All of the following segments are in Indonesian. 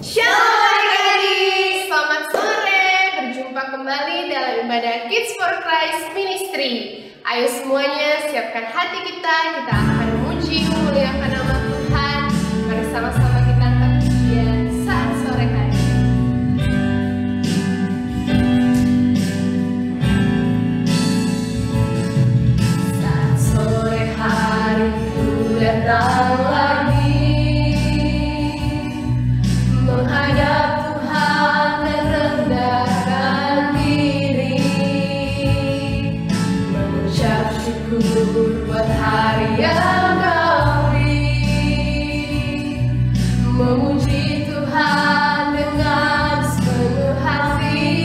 Shalom adik-adik, selamat sore. Berjumpa kembali dalam ibadah Kids for Christ Ministry. Ayo semuanya siapkan hati kita akan memuji memuliakan nama Tuhan. Mari sama-sama kita angkat pujian saat sore hari. Saat sore hari itu datang lagi, menghadap Tuhan dan rendahkan diri, mengucap syukur buat hari yang Kau beri, memuji Tuhan dengan sepenuh hati.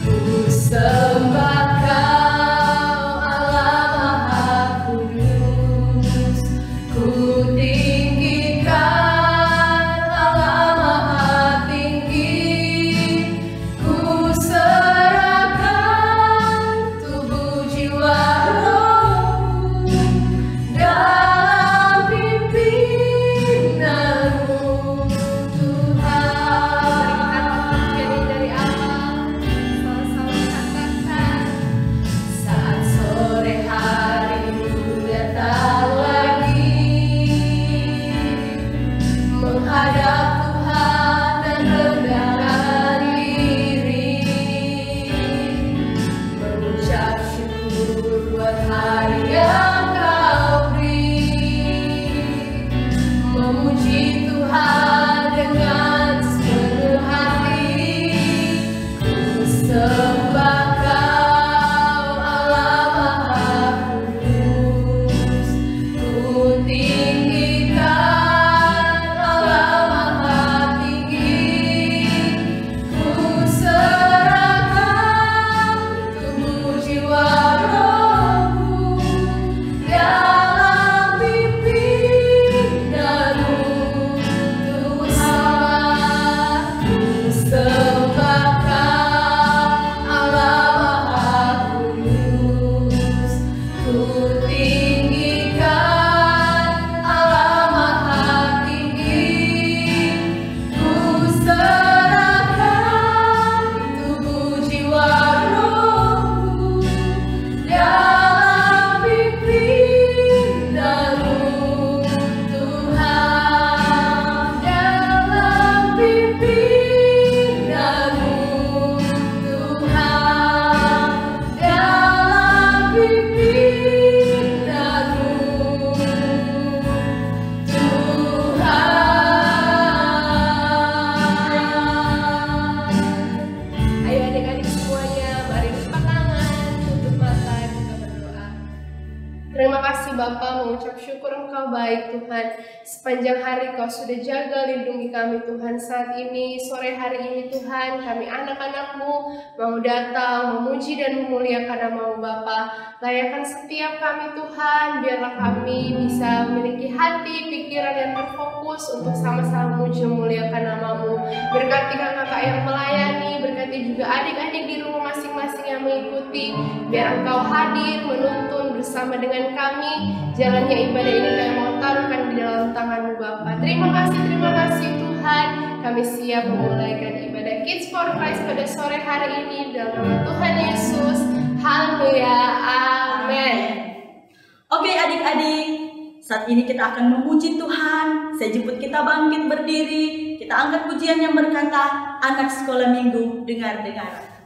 Ku sembah Kau Allah Maha Kudus, ku tinggikan Allah Maha Tinggi, ku serahkan tubuh jiwa rohku dalam pimpinanmu Tuhan. Mari kita dari awal sama-sama katakan, saat sore hari itu datang lagi, menghadap Tuhan dan rendahkan diri, mengucap syukur buat hari yang Kau beri, memuji Tuhan dengan sepenuh hati. Ku sembah Kau Allah Maha Kudus, ku tinggikan Allah Maha Tinggi, ku serahkan tubuh jiwa rohku dalam pimpinanmu Tuhan. Ku sembah Kau Allah Maha Kudus, ku tinggikan Allah Maha Tinggi, ku serahkan tubuh jiwa rohku dalam pimpinanmu Tuhan, dalam pimpinanmu Tuhan, dalam pimpinanmu Tuhan. Ayo adik-adik semuanya, mari lipat tangan, tutup mata, kita berdoa. Terima kasih Bapa, mengucap syukur Engkau baik Tuhan. Sepanjang hari Kau sudah jaga lindungi kami Tuhan. Saat ini, sore hari ini Tuhan, kami anak-anak-Mu mau datang memuji dan memuliakan nama-Mu Bapa. Layakan setiap kami Tuhan, biarlah kami bisa memiliki hati, pikiran yang terfokus untuk sama-sama memuji memuliakan nama-Mu. Berkati kakak-kakak yang melayani, berkati juga adik-adik di rumah masing-masing yang mengikuti. Biar Engkau hadir, menuntun bersama dengan kami. Jalannya ibadah ini kami mau taruhkan di dalam tangan-Mu Bapa. Terima kasih Tuhan. Kami siap memulaikan ibadah Kids for Christ pada sore hari ini dalam nama Tuhan Yesus. Haleluya, amin. Oke adik-adik, saat ini kita akan memuji Tuhan. Saya jemput kita bangkit berdiri. Kita angkat pujian yang berkata, anak sekolah minggu, dengar-dengar.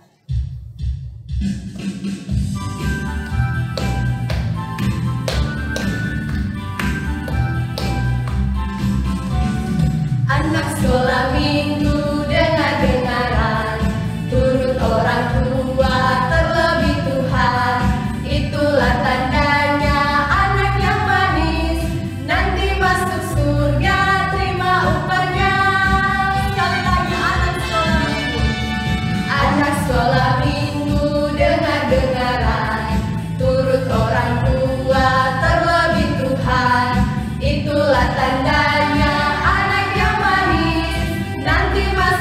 Anak sekolah minggu, dengar-dengaran, turut orang tua, terlebih Tuhan. Itulah tandanya anak yang manis, nanti masuk surga, terima upahnya. Sekali lagi, anak sekolah minggu. Anak sekolah minggu, dengar-dengaran, turut orang tua, terlebih Tuhan. Itulah tandanya anak yang manis, nanti masuk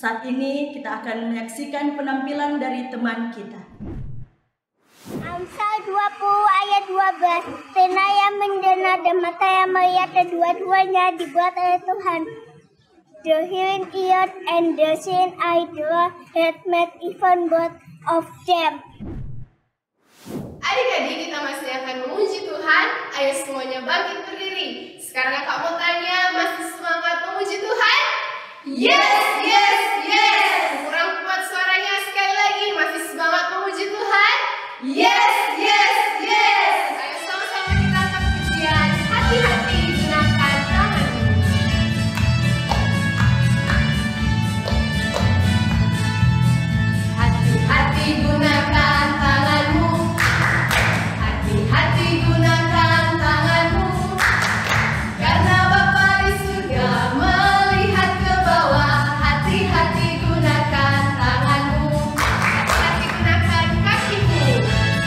Saat ini kita akan menyaksikan penampilan dari teman kita. Amsal 20 ayat 12. Telinga yang mendengar dan mata yang melihat, kedua-duanya dibuat oleh Tuhan. The hearing ear and the seeing eye, the Lord had made even both of them. Adik-adik, kita masih akan memuji Tuhan. Ayo semuanya bangkit berdiri. Sekarang kakak mau tanya, masih semangat memuji Tuhan? Yes, yes, yes. Kurang kuat suaranya, sekali lagi. Masih semangat memuji Tuhan? Yes, yes, yes. Ayo sama-sama kita angkat pujian. Hati-hati gunakan tanganmu. Hati-hati gunakan tanganmu. Hati-hati gunakan tanganmu. Karena Bapa di surga melihat ke bawah. Hati-hati gunakan tanganmu. Hati-hati gunakan kakimu.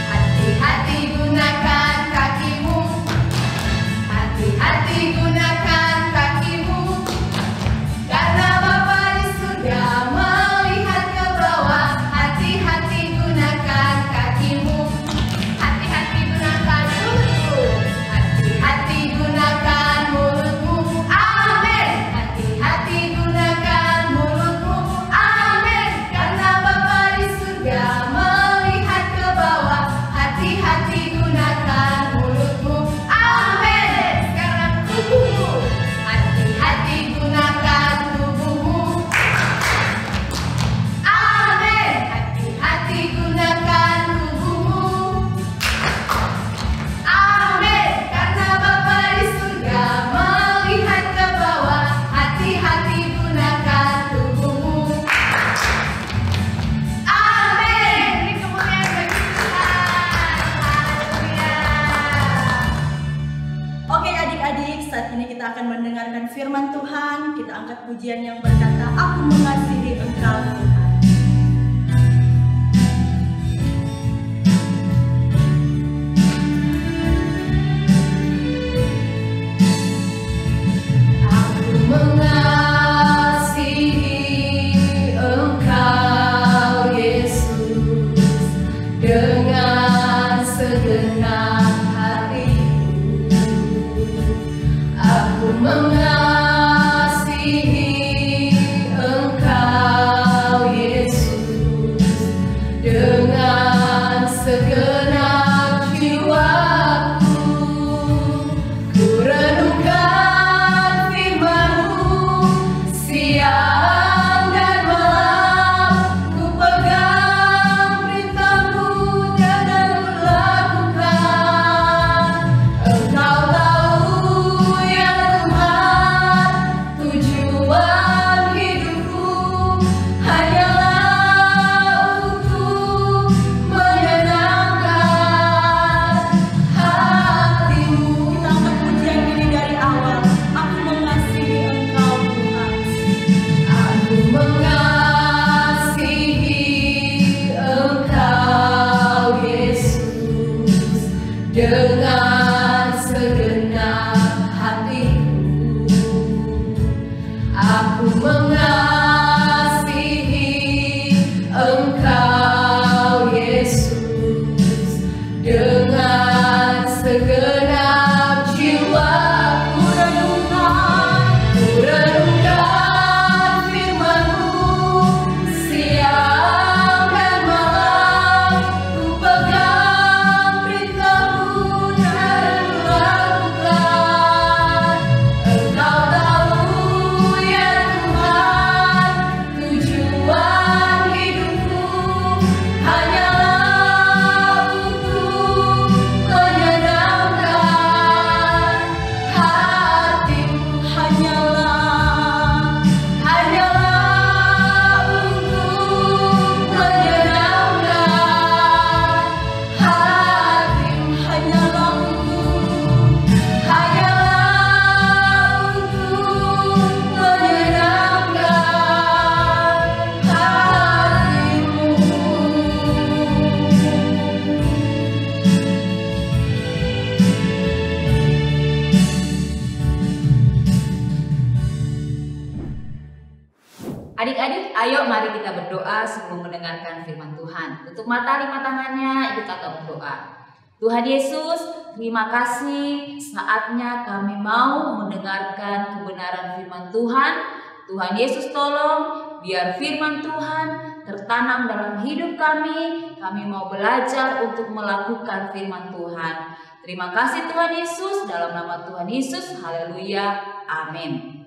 Hati-hati gunakan kakimu. Hati-hati gunakan kakimu. Karena Bapa di surga melihat ke bawah. Hati-hati gunakan kakimu. Hati-hati gunakan mulutmu. Hati-hati gunakan mulutmu. Amin. Hati-hati gunakan mulutmu. Amin. Karena Bapa di surga melihat ke bawah. Hati-hati gunakan mulutmu. Amin. Sekarang tubuhmu. Hati-hati gunakan tubuhmu. Amin. Hati-hati gunakan tubuhmu. Amin. Karena Bapa di surga melihat ke bawah. Hati-hati gunakan tubuhmu. Amin. Beri kemuliaan bagi Tuhan. Haleluya. Oke adik-adik, saat ini kita akan mendengarkan firman Tuhan. Kita angkat pujian yang berkata, Aku mengasihi Engkau Tuhan. Aku mengasihi Engkau Yesus dengan segenap hatiku. Aku mengasihi Adik-adik, ayo mari kita berdoa sebelum mendengarkan firman Tuhan. Tutup mata 5 tangannya, ikut kakak berdoa. Tuhan Yesus, terima kasih saatnya kami mau mendengarkan kebenaran firman Tuhan. Tuhan Yesus tolong biar firman Tuhan tertanam dalam hidup kami. Kami mau belajar untuk melakukan firman Tuhan. Terima kasih Tuhan Yesus, dalam nama Tuhan Yesus, haleluya, amin.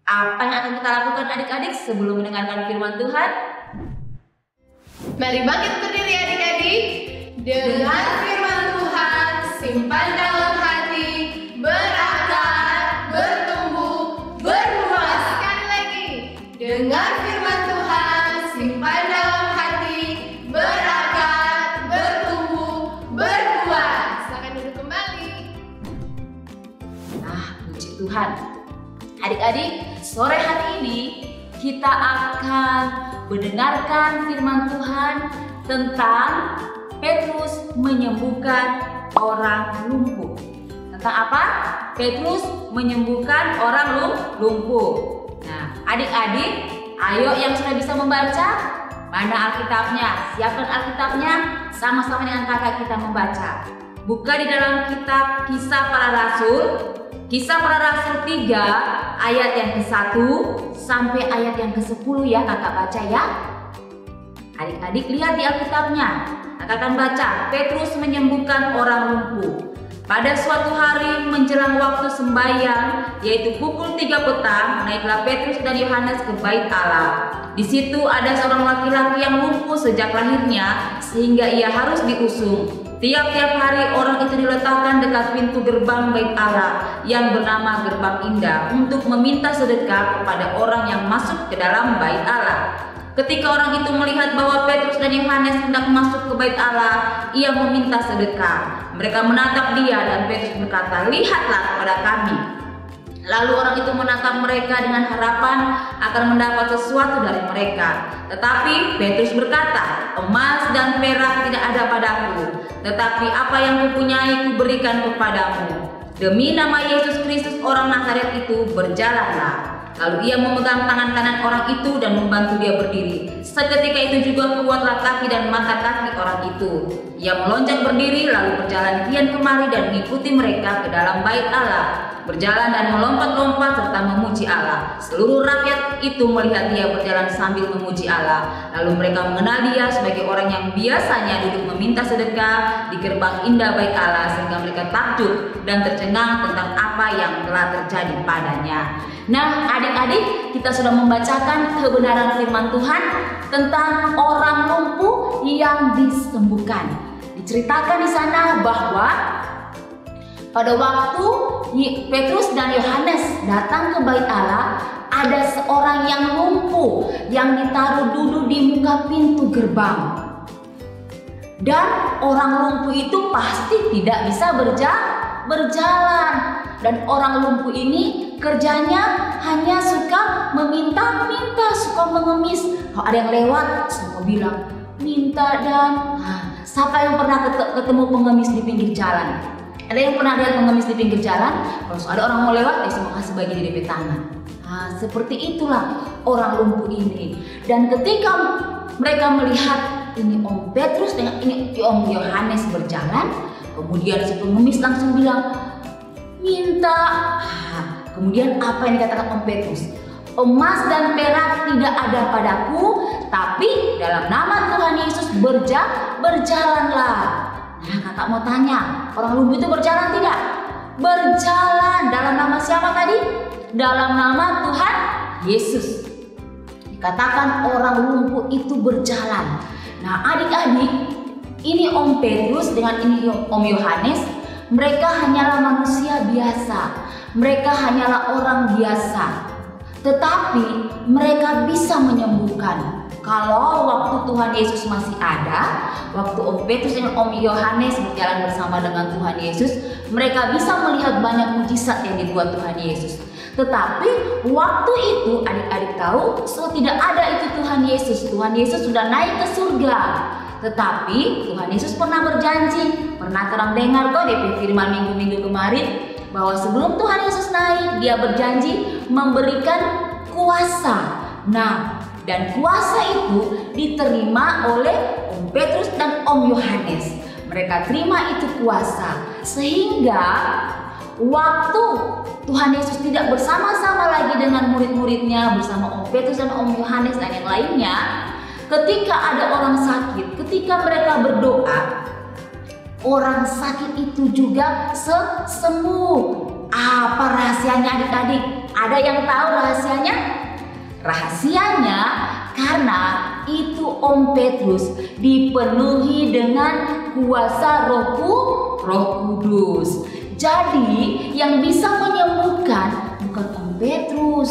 Apa yang akan kita lakukan adik-adik sebelum mendengarkan firman Tuhan? Mari bangkit berdiri adik-adik. Dengar firman Tuhan, simpan dalam hati, berakar, bertumbuh, berbuah. Sekali lagi. Dengar firman Tuhan, simpan dalam hati, berakar, bertumbuh, berbuah. Silakan duduk kembali. Nah, puji Tuhan. Adik-adik, sore hari ini kita akan mendengarkan firman Tuhan tentang Petrus menyembuhkan orang lumpuh. Tentang apa? Petrus menyembuhkan orang lumpuh. Nah, adik-adik, ayo yang sudah bisa membaca, mana Alkitabnya? Siapkan Alkitabnya, sama-sama dengan kakak kita membaca. Buka di dalam kitab Kisah Para Rasul. Kisah Para Rasul 3 ayat yang ke-1 sampai ayat yang ke-10 ya kakak baca ya. Adik-adik lihat di Alkitabnya. Kakak akan baca, Petrus menyembuhkan orang lumpuh. Pada suatu hari menjelang waktu sembahyang, yaitu pukul 3 petang, naiklah Petrus dan Yohanes ke bait Allah. Di situ ada seorang laki-laki yang lumpuh sejak lahirnya, sehingga ia harus diusung. Tiap-tiap hari orang itu diletakkan dekat pintu gerbang bait Allah yang bernama Gerbang Indah untuk meminta sedekah kepada orang yang masuk ke dalam bait Allah. Ketika orang itu melihat bahwa Petrus dan Yohanes hendak masuk ke bait Allah, ia meminta sedekah. Mereka menatap dia dan Petrus berkata, "Lihatlah kepada kami." Lalu orang itu menatap mereka dengan harapan akan mendapat sesuatu dari mereka. Tetapi Petrus berkata, "Emas dan perak tidak ada padaku, tetapi apa yang kupunyai kuberikan kepadamu. Demi nama Yesus Kristus orang Nazaret itu, berjalanlah." Lalu ia memegang tangan kanan orang itu dan membantu dia berdiri. Seketika itu juga kuatlah kaki dan mata kaki orang itu. Ia melonjak berdiri lalu berjalan kian kemari dan mengikuti mereka ke dalam bait Allah. Berjalan dan melompat-lompat serta memuji Allah. Seluruh rakyat itu melihat dia berjalan sambil memuji Allah. Lalu mereka mengenal dia sebagai orang yang biasanya duduk meminta sedekah di gerbang indah bait Allah, sehingga mereka takjub dan tercengang tentang apa yang telah terjadi padanya. Nah, adik-adik, kita sudah membacakan kebenaran firman Tuhan tentang orang lumpuh yang disembuhkan. Diceritakan di sana bahwa pada waktu Petrus dan Yohanes datang ke bait Allah, ada seorang yang lumpuh yang ditaruh duduk di muka pintu gerbang. Dan orang lumpuh itu pasti tidak bisa berjalan. Dan orang lumpuh ini kerjanya hanya suka meminta-minta, suka mengemis. Kalau ada yang lewat, semua bilang, "Minta dan..." Siapa yang pernah ketemu pengemis di pinggir jalan? Ada yang pernah lihat pengemis di pinggir jalan? Kalau ada orang mau lewat, semua kasih bagi di DP tangan. Seperti itulah orang lumpuh ini. Dan ketika mereka melihat ini Om Petrus dengan ini Om Yohanes berjalan, kemudian si pengemis langsung bilang, "Minta." Kemudian apa yang dikatakan Om Petrus? "Emas dan perak tidak ada padaku, tapi dalam nama Tuhan Yesus berjalanlah." Nah, kakak mau tanya, orang lumpuh itu berjalan tidak? Berjalan. Dalam nama siapa tadi? Dalam nama Tuhan Yesus. Dikatakan orang lumpuh itu berjalan. Nah, adik-adik, ini Om Petrus dengan ini Om Yohanes, mereka hanyalah manusia biasa. Mereka hanyalah orang biasa. Tetapi mereka bisa menyembuhkan. Kalau waktu Tuhan Yesus masih ada, waktu Om Petrus dan Om Yohanes berjalan bersama dengan Tuhan Yesus, mereka bisa melihat banyak mujizat yang dibuat Tuhan Yesus. Tetapi waktu itu adik-adik tahu, tidak ada itu Tuhan Yesus. Tuhan Yesus sudah naik ke surga. Tetapi Tuhan Yesus pernah berjanji, pernah terang dengar kok di firman minggu-minggu kemarin, bahwa sebelum Tuhan Yesus naik, dia berjanji memberikan kuasa Nah, dan kuasa itu diterima oleh Om Petrus dan Om Yohanes. Mereka terima itu kuasa, sehingga waktu Tuhan Yesus tidak bersama-sama lagi dengan murid-muridnya, bersama Om Petrus dan Om Yohanes dan yang lainnya, ketika ada orang sakit, ketika mereka berdoa, orang sakit itu juga sembuh. Apa rahasianya adik-adik? Ada yang tahu rahasianya? Rahasianya karena itu Om Petrus dipenuhi dengan kuasa Roh Kudus. Jadi yang bisa menyembuhkan bukan Om Petrus,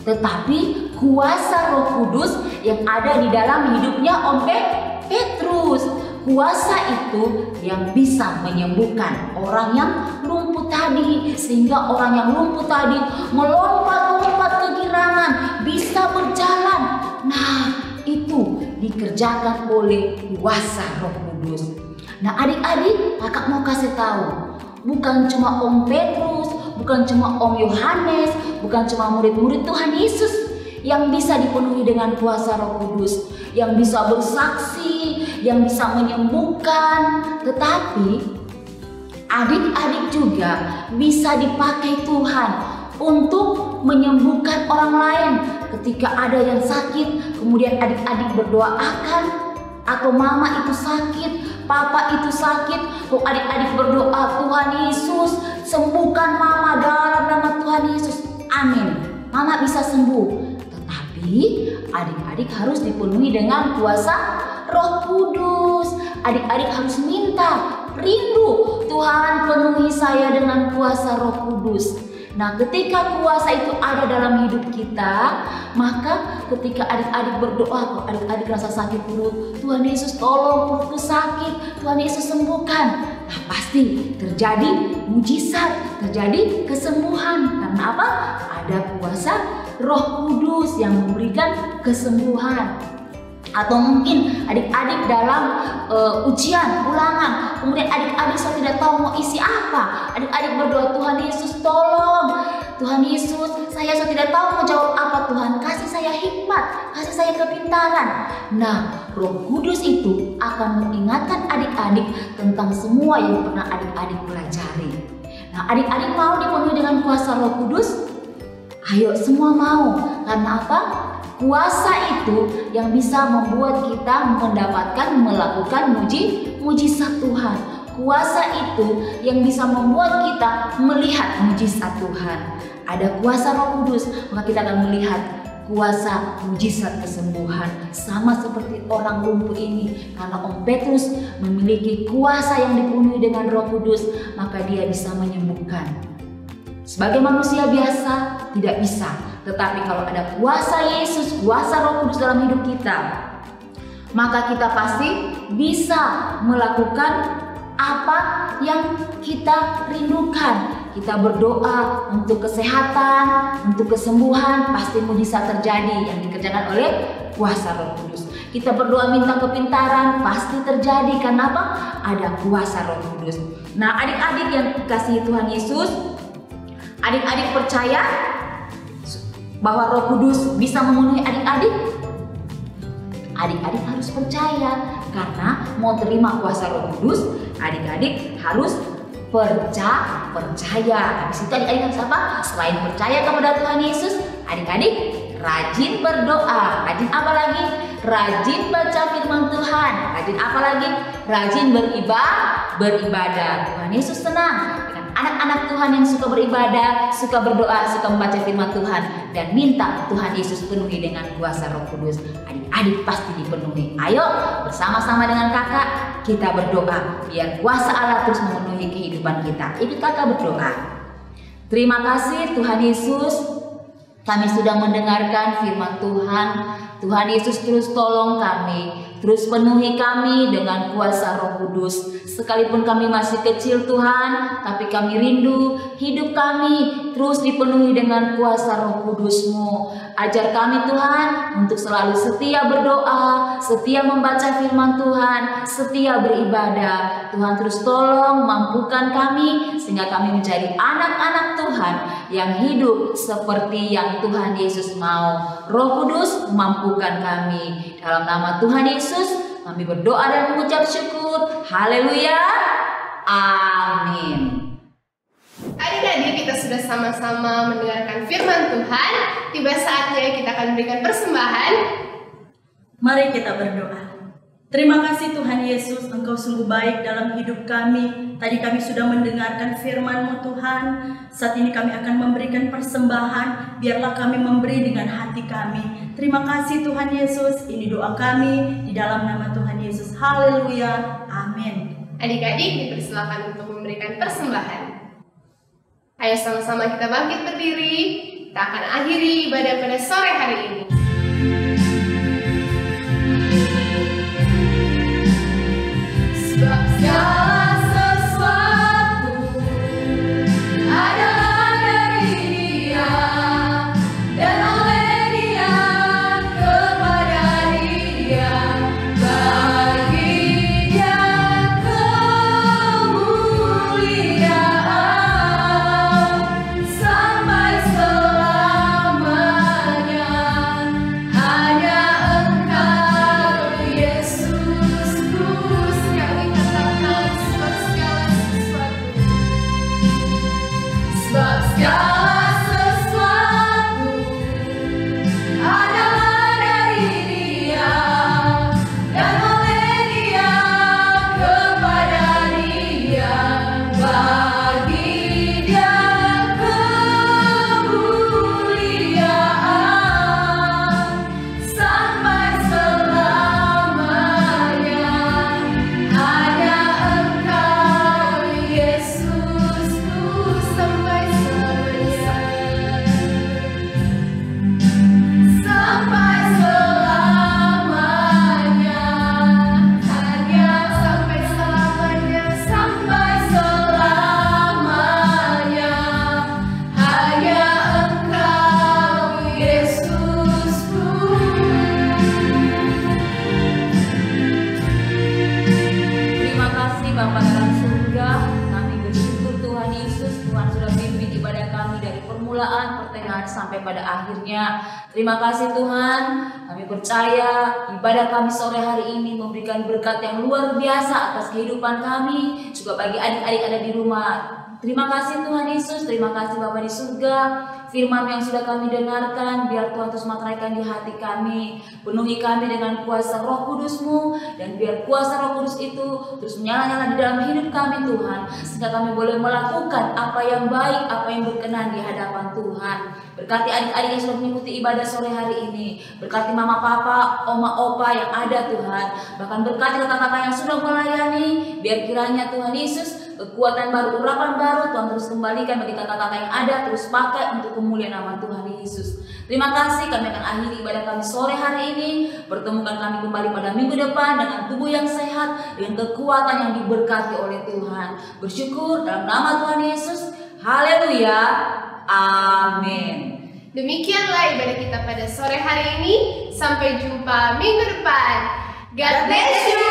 tetapi kuasa Roh Kudus yang ada di dalam hidupnya Om Petrus. Kuasa itu yang bisa menyembuhkan orang yang lumpuh tadi, sehingga orang yang lumpuh tadi melompat-lompat kegirangan, bisa berjalan. Nah, itu dikerjakan oleh kuasa Roh Kudus. Nah, adik-adik, kakak mau kasih tahu, bukan cuma Om Petrus, bukan cuma Om Yohanes, bukan cuma murid-murid Tuhan Yesus yang bisa dipenuhi dengan kuasa Roh Kudus, yang bisa bersaksi, yang bisa menyembuhkan, tetapi adik-adik juga bisa dipakai Tuhan untuk menyembuhkan orang lain. Ketika ada yang sakit, kemudian adik-adik berdoakan, atau mama itu sakit, papa itu sakit, kok adik-adik berdoa, Tuhan Yesus sembuhkan mama dalam nama Tuhan Yesus, amin, mama bisa sembuh. Tetapi adik-adik harus dipenuhi dengan kuasa Roh Kudus. Adik-adik harus minta, rindu, Tuhan penuhi saya dengan kuasa Roh Kudus. Nah, ketika kuasa itu ada dalam hidup kita, maka ketika adik-adik berdoa, kalau adik-adik rasa sakit perut, Tuhan Yesus tolong perutku sakit, Tuhan Yesus sembuhkan. Nah, pasti terjadi mujizat, terjadi kesembuhan. Karena apa? Ada kuasa Roh Kudus yang memberikan kesembuhan. Atau mungkin adik-adik dalam ujian, ulangan, kemudian adik-adik saya tidak tahu mau isi apa. Adik-adik berdoa, Tuhan Yesus tolong, Tuhan Yesus saya tidak tahu mau jawab apa, Tuhan kasih saya hikmat, kasih saya kepintaran. Nah, Roh Kudus itu akan mengingatkan adik-adik tentang semua yang pernah adik-adik pelajari. Nah, adik-adik mau dipenuhi dengan kuasa Roh Kudus? Ayo semua mau. Karena apa? Kuasa itu yang bisa membuat kita melakukan mujizat Tuhan. Kuasa itu yang bisa membuat kita melihat mujizat Tuhan. Ada kuasa Roh Kudus, maka kita akan melihat kuasa mujizat kesembuhan. Sama seperti orang lumpuh ini, karena Om Petrus memiliki kuasa yang dipenuhi dengan Roh Kudus, maka dia bisa menyembuhkan. Sebagai manusia biasa tidak bisa. Tetapi kalau ada kuasa Yesus, kuasa Roh Kudus dalam hidup kita, maka kita pasti bisa melakukan apa yang kita rindukan. Kita berdoa untuk kesehatan, untuk kesembuhan, pasti mujizat terjadi yang dikerjakan oleh kuasa Roh Kudus. Kita berdoa minta kepintaran, pasti terjadi. Karena apa? Ada kuasa Roh Kudus. Nah, adik-adik yang dikasihi Tuhan Yesus, adik-adik percaya bahwa Roh Kudus bisa memenuhi adik-adik? Adik-adik harus percaya, karena mau terima kuasa Roh Kudus, adik-adik harus percaya. Habis itu adik-adik harus apa? Selain percaya kepada Tuhan Yesus, adik-adik rajin berdoa. Rajin apa lagi? Rajin baca firman Tuhan. Rajin apa lagi? Rajin beribadah. Tuhan Yesus senang anak-anak Tuhan yang suka beribadah, suka berdoa, suka membaca firman Tuhan, dan minta Tuhan Yesus penuhi dengan kuasa Roh Kudus. Adik-adik pasti dipenuhi. Ayo bersama-sama dengan kakak kita berdoa biar kuasa Allah terus memenuhi kehidupan kita. Ikut kakak berdoa. Terima kasih Tuhan Yesus, kami sudah mendengarkan firman Tuhan. Tuhan Yesus terus tolong kami, terus penuhi kami dengan kuasa Roh Kudus. Sekalipun kami masih kecil Tuhan, tapi kami rindu hidup kami terus dipenuhi dengan kuasa Roh Kudus-Mu. Ajar kami Tuhan untuk selalu setia berdoa, setia membaca firman Tuhan, setia beribadah. Tuhan terus tolong mampukan kami sehingga kami menjadi anak-anak Tuhan yang hidup seperti yang Tuhan Yesus mau. Roh Kudus mampukan kami. Dalam nama Tuhan Yesus kami berdoa dan mengucap syukur. Haleluya. Amin. Adik-adik, kita sudah sama-sama mendengarkan firman Tuhan. Tiba saatnya kita akan memberikan persembahan. Mari kita berdoa. Terima kasih Tuhan Yesus, Engkau sungguh baik dalam hidup kami. Tadi kami sudah mendengarkan firman-Mu Tuhan. Saat ini kami akan memberikan persembahan. Biarlah kami memberi dengan hati kami. Terima kasih Tuhan Yesus. Ini doa kami di dalam nama Tuhan Yesus. Haleluya. Amin. Adik-adik dipersilakan untuk memberikan persembahan. Ayo sama-sama kita bangkit berdiri. Kita akan akhiri ibadah pada sore hari ini. Sebab segala sesuatu adalah dari Dia dan oleh Dia, kepada Dia, bagi Dia kemuliaan sampai selamanya. Hanya Engkau Yesus, terus kami katakan sebab segala sesuatu. Sebab segala sesuatu adalah dari Dia dan oleh Dia, kepada Dia, bagi Dia kemuliaan sampai selamanya. Hanya Engkau Yesus, terus sampai selamanya. Sampai selamanya. Hanya sampai selamanya. Sampai selamanya. Hanya Engkau Yesusku. Terima kasih Bapa dalam surga. Kami bersyukur Tuhan Yesus, Tuhan sudah pimpin ibadah kami dari permulaan, pertengahan sampai pada akhirnya. Terima kasih Tuhan. Kami percaya ibadah kami sore hari ini memberikan berkat yang luar biasa atas kehidupan kami, juga bagi adik-adik ada di rumah. Terima kasih Tuhan Yesus, terima kasih Bapa di surga. Firman yang sudah kami dengarkan, biar Tuhan terus materaikan di hati kami. Penuhi kami dengan kuasa Roh Kudus-Mu, dan biar kuasa Roh Kudus itu terus menyala-nyala di dalam hidup kami Tuhan, sehingga kami boleh melakukan apa yang baik, apa yang berkenan di hadapan Tuhan. Berkati adik-adik yang sudah mengikuti ibadah sore hari ini. Berkati mama papa, oma opa yang ada Tuhan. Bahkan berkati kakak-kakak yang sudah melayani. Biar kiranya Tuhan Yesus kekuatan baru, urapan baru Tuhan terus kembalikan bagi kakak-kakak yang ada, terus pakai untuk kemuliaan nama Tuhan Yesus. Terima kasih, kami akan akhiri ibadah kami sore hari ini. Pertemukan kami kembali pada minggu depan dengan tubuh yang sehat, dengan kekuatan yang diberkati oleh Tuhan. Bersyukur dalam nama Tuhan Yesus. Haleluya. Amin. Demikianlah ibadah kita pada sore hari ini. Sampai jumpa minggu depan. God bless you.